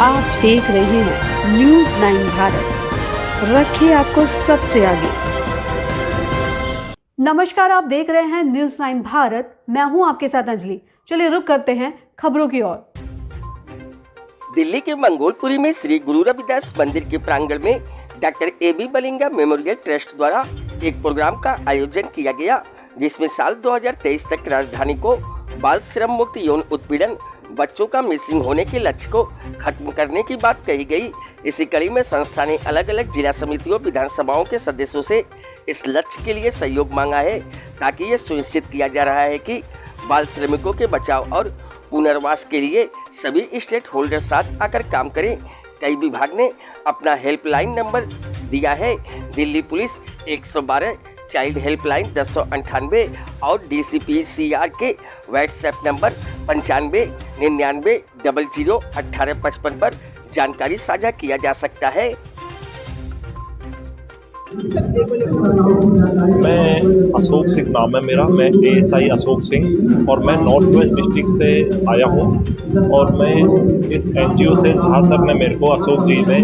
आप देख रहे हैं न्यूज़ 9 भारत, रखिए आपको सबसे आगे। नमस्कार, आप देख रहे हैं न्यूज़ 9 भारत, मैं हूं आपके साथ अंजलि। चलिए रुक करते हैं खबरों की ओर। दिल्ली के मंगोलपुरी में श्री गुरु रविदास मंदिर के प्रांगण में डॉक्टर ए.बी. बलिंगा मेमोरियल ट्रस्ट द्वारा एक प्रोग्राम का आयोजन किया गया, जिसमें साल 2023 तक राजधानी को बाल श्रम मुक्त यौन उत्पीड़न, बच्चों का मिसिंग होने के लक्ष्य को खत्म करने की बात कही गई। इसी कड़ी में संस्था ने अलग अलग जिला समितियों, विधानसभाओं के सदस्यों से इस लक्ष्य के लिए सहयोग मांगा है, ताकि ये सुनिश्चित किया जा रहा है कि बाल श्रमिकों के बचाव और पुनर्वास के लिए सभी स्टेक होल्डर साथ आकर काम करें। कई विभाग ने अपना हेल्पलाइन नंबर दिया है। दिल्ली पुलिस 112, चाइल्ड हेल्पलाइन 1098 और DCPCR के व्हाट्सएप नंबर 95 99 00 1855 पर जानकारी साझा किया जा सकता है। मैं अशोक सिंह नाम है मेरा, मैं ASI अशोक सिंह और मैं नॉर्थ वेस्ट डिस्ट्रिक्ट से आया हूँ। और मैं इस NGO से झा सर ने मेरे को, अशोक जी ने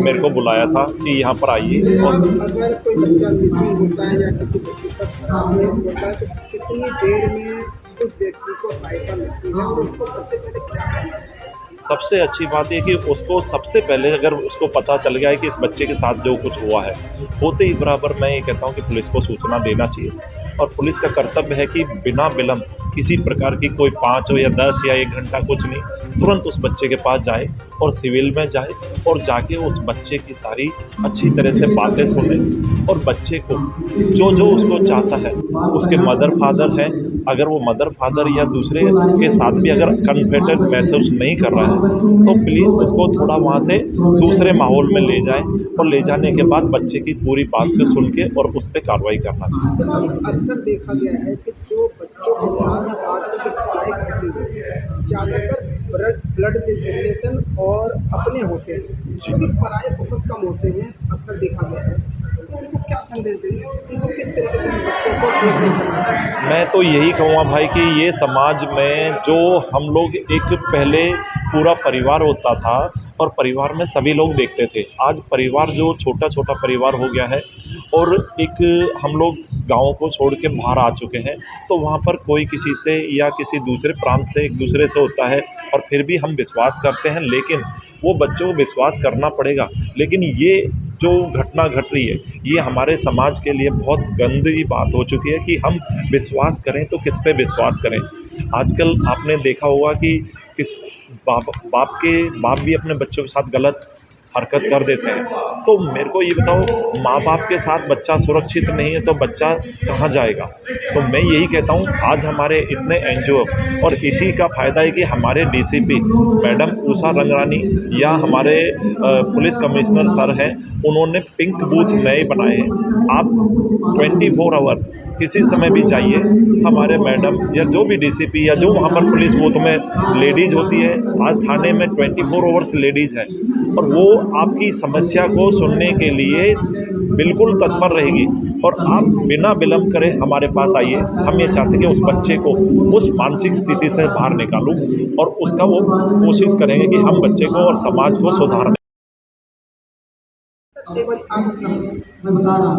मेरे को बुलाया था कि यहाँ पर आइए। और अगर कोई बच्चा मिसिंग होता है या किसी बच्चे का ट्रांसफर होता है तो कितनी देर में उस व्यक्ति को सहायता मिलती है और उसको सबसे पहले क्या करना चाहिए? सबसे अच्छी बात यह कि उसको सबसे पहले अगर उसको पता चल गया है कि इस बच्चे के साथ जो कुछ हुआ है, होते ही बराबर मैं ये कहता हूँ कि पुलिस को सूचना देना चाहिए। और पुलिस का कर्तव्य है कि बिना विलंब किसी प्रकार की कोई 5 या 10 या 1 घंटा कुछ नहीं, तुरंत उस बच्चे के पास जाए और सिविल में जाए और जाके उस बच्चे की सारी अच्छी तरह से बातें सुने और बच्चे को जो उसको चाहता है, उसके मदर फादर हैं, अगर वो मदर फादर या दूसरे के साथ भी अगर कंफर्टेबल महसूस नहीं कर रहा है तो प्लीज़ उसको थोड़ा वहाँ से दूसरे माहौल में ले जाएं और ले जाने के बाद बच्चे की पूरी बात को सुन के और उस पर कार्रवाई करना चाहिए। अक्सर देखा गया है कि जो बच्चों के साथ आजकल की पढ़ाई घटी हुई है, ज़्यादातर ब्लड रिलेशन और अपने होते हैं, क्योंकि पढ़ाई बहुत कम होते हैं, अक्सर देखा गया है। तो उनको क्या संदेश देंगे, उनको किस तरीके से बच्चों को ट्रीटमेंट करना चाहिए? मैं तो यही कहूँगा भाई कि ये समाज में जो हम लोग एक पहले पूरा परिवार होता था और परिवार में सभी लोग देखते थे, आज परिवार जो छोटा छोटा परिवार हो गया है और एक हम लोग गाँव को छोड़ के बाहर आ चुके हैं, तो वहाँ पर कोई किसी से या किसी दूसरे प्रांत से एक दूसरे से होता है और फिर भी हम विश्वास करते हैं, लेकिन वो बच्चों को विश्वास करना पड़ेगा। लेकिन ये जो घटना घट रही है, ये हमारे समाज के लिए बहुत गंदी बात हो चुकी है कि हम विश्वास करें तो किस पे विश्वास करें। आजकल आपने देखा होगा कि किस बाप भी अपने बच्चों के साथ गलत हरकत कर देते हैं। तो मेरे को ये बताओ, माँ बाप के साथ बच्चा सुरक्षित नहीं है तो बच्चा कहाँ जाएगा? तो मैं यही कहता हूँ, आज हमारे इतने NGO और इसी का फ़ायदा है कि हमारे DCP मैडम उषा रंगरानी या हमारे पुलिस कमिश्नर सर हैं, उन्होंने पिंक बूथ नए बनाए हैं। आप 24 आवर्स किसी समय भी जाइए, हमारे मैडम या जो भी DCP या जो वहाँ पर पुलिस बूथ में लेडीज़ होती है, आज थाने में 24 आवर्स लेडीज़ है और वो आपकी समस्या को सुनने के लिए बिल्कुल तत्पर रहेगी। और आप बिना विलंब करे हमारे पास आइए। हम ये चाहते हैं कि उस बच्चे को उस मानसिक स्थिति से बाहर निकालूं और उसका वो कोशिश करेंगे कि हम बच्चे को और समाज को सुधारें।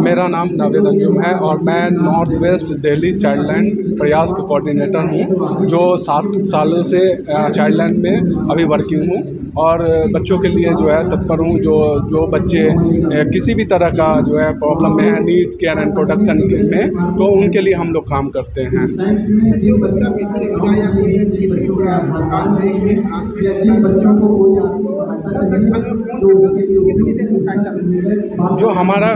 मेरा नाम नावेद अंजुम है और मैं north west Delhi child line प्रयास का कोऑर्डिनेटर हूँ, जो 7 सालों से चाइल्ड लाइन में अभी वर्किंग हूँ और बच्चों के लिए जो है तत्पर हूँ। जो बच्चे किसी भी तरह का जो है प्रॉब्लम में है, नीड्स केयर एंड प्रोटेक्शन में, तो उनके लिए हम लोग काम करते हैं। जो बच्चा मिसिंग हो जाए या कोई किसी भी प्रकार से ट्रांसफर होता है बच्चों को, कितनी देर में सहायता मिलती है? जो हमारा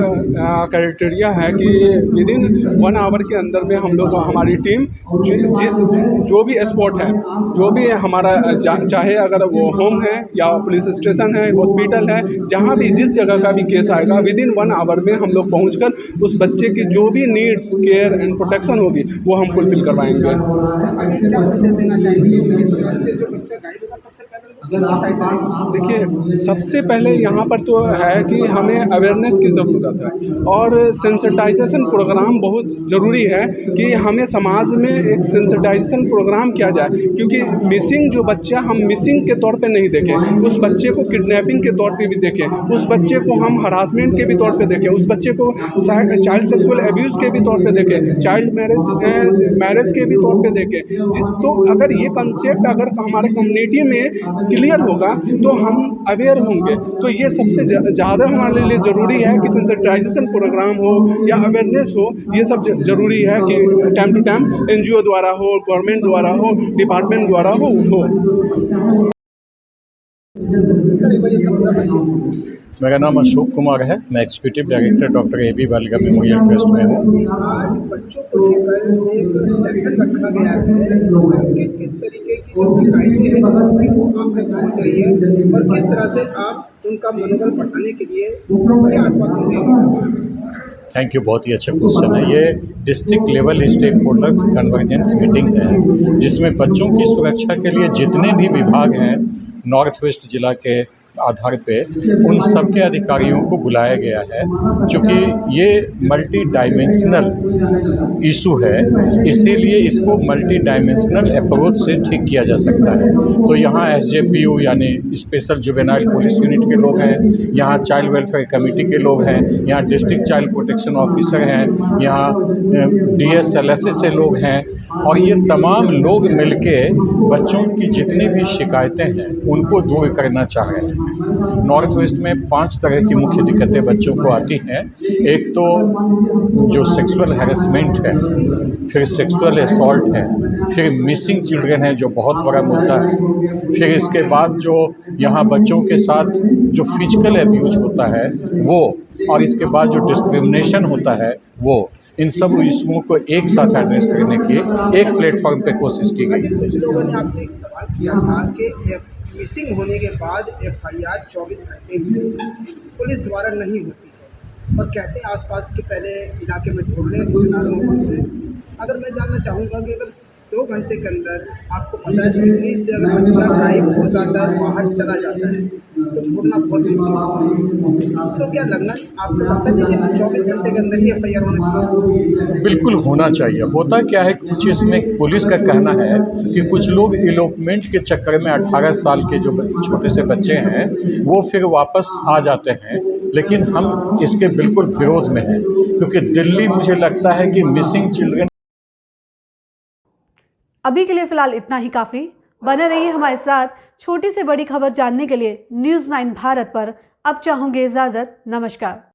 क्राइटेरिया है कि विदिन 1 आवर के अंदर में हम लोग, हमारी टीम जो भी स्पॉट है, जो भी हमारा चाहे अगर वो होम है या पुलिस स्टेशन है, हॉस्पिटल है, जहाँ भी जिस जगह का भी केस आएगा, विदिन 1 आवर में हम लोग पहुंचकर उस बच्चे की जो भी नीड्स केयर एंड प्रोटेक्शन होगी वो हम फुलफिल करवाएंगे। क्या संदेश देना चाहेंगे जो बच्चा गायब होगा, सबसे पहले देखिए, सबसे पहले यहाँ पर तो है कि हम हमें अवेयरनेस की ज़रूरत है और सेंसिटाइजेशन प्रोग्राम बहुत ज़रूरी है कि हमें समाज में एक सेंसिटाइजेशन प्रोग्राम किया जाए, क्योंकि मिसिंग जो बच्चा हम मिसिंग के तौर पे नहीं देखें, उस बच्चे को किडनैपिंग के तौर पे भी देखें, उस बच्चे को हम हरासमेंट के भी तौर पे देखें, उस बच्चे को चाइल्ड सेक्सुअल एब्यूज़ के भी तौर पे देखें, चाइल्ड मैरिज के भी तौर पे देखें। तो अगर ये कंसेप्ट अगर हमारे कम्युनिटी में क्लियर होगा तो हम अवेयर होंगे। तो ये सबसे ज़्यादा हमारे लिए ज़रूरी है कि सेंसिटाइजेशन प्रोग्राम हो या अवेयरनेस हो, ये सब ज़रूरी है कि टाइम टू टाइम NGO द्वारा हो, गवर्नमेंट द्वारा हो, डिपार्टमेंट द्वारा हो। सर एक बार ये बताइए, मेरा नाम अशोक कुमार है। मैं एग्जीक्यूटिव डायरेक्टर डॉक्टर AB बालिका मेमोरियल ट्रस्ट में हूँ। आज बच्चों को लेकर एक सेशन रखा गया है, किस किस तरीके की जो शिकायतें हैं वो आप तक पहुँच रही है और किस तरह से आप उनका मनोबल बढ़ाने के लिए क्या आश्वासन देंगे? थैंक यू, बहुत ही अच्छा क्वेश्चन है। ये district level stake holders convergence meeting है, जिसमें बच्चों की सुरक्षा के लिए जितने भी विभाग हैं नॉर्थ वेस्ट जिला के आधार पे उन सब के अधिकारियों को बुलाया गया है। चूँकि ये मल्टी डायमेंशनल इशू है, इसीलिए इसको मल्टी डायमेंशनल अप्रोच से ठीक किया जा सकता है। तो यहाँ SJPU यानी स्पेशल जुवेनाइल पुलिस यूनिट के लोग हैं, यहाँ चाइल्ड वेलफेयर कमेटी के लोग हैं, यहाँ डिस्ट्रिक्ट चाइल्ड प्रोटेक्शन ऑफिसर हैं, यहाँ DSLSA से लोग हैं, और ये तमाम लोग मिलके बच्चों की जितनी भी शिकायतें हैं उनको दूर करना चाह रहे हैं। नॉर्थ वेस्ट में 5 तरह की मुख्य दिक्कतें बच्चों को आती हैं। एक तो जो सेक्सुअल हैरेसमेंट है, फिर सेक्सुअल असॉल्ट है, फिर मिसिंग चिल्ड्रन है जो बहुत बड़ा मुद्दा है, फिर इसके बाद जो यहाँ बच्चों के साथ जो फिजिकल एब्यूज होता है वो, और इसके बाद जो डिस्क्रिमिनेशन होता है वो, इन सब इशुओं को एक साथ एड्रेस करने की एक प्लेटफॉर्म पे कोशिश की गई। कुछ लोगों ने आपसे एक सवाल किया था कि मिसिंग होने के बाद FIR 24 घंटे में पुलिस द्वारा नहीं होती है और कहते हैं आसपास के पहले इलाके में ढूंढ लें रिश्तेदारों से। अगर मैं जानना चाहूँगा कि अगर 2 घंटे के अंदर आपको पता है दिल्ली से अगर बच्चा गायब हो जाता है, बाहर चला जाता है, तो ढूंढना बहुत मुश्किल होता है। तो क्या लगना आपको लगता है कि 24 घंटे के अंदर ही FIR होना चाहिए? बिल्कुल होना चाहिए। होता क्या है, कुछ इसमें पुलिस का कहना है कि कुछ लोग इलोपमेंट के चक्कर में 18 साल के जो छोटे से बच्चे हैं वो फिर वापस आ जाते हैं, लेकिन हम इसके बिल्कुल विरोध में हैं, क्योंकि दिल्ली मुझे लगता है कि मिसिंग चिल्ड्रन। अभी के लिए फिलहाल इतना ही काफ़ी। बने रहिए हमारे साथ। छोटी से बड़ी खबर जानने के लिए News 9 भारत पर अब चाहूँगी इजाज़त। नमस्कार।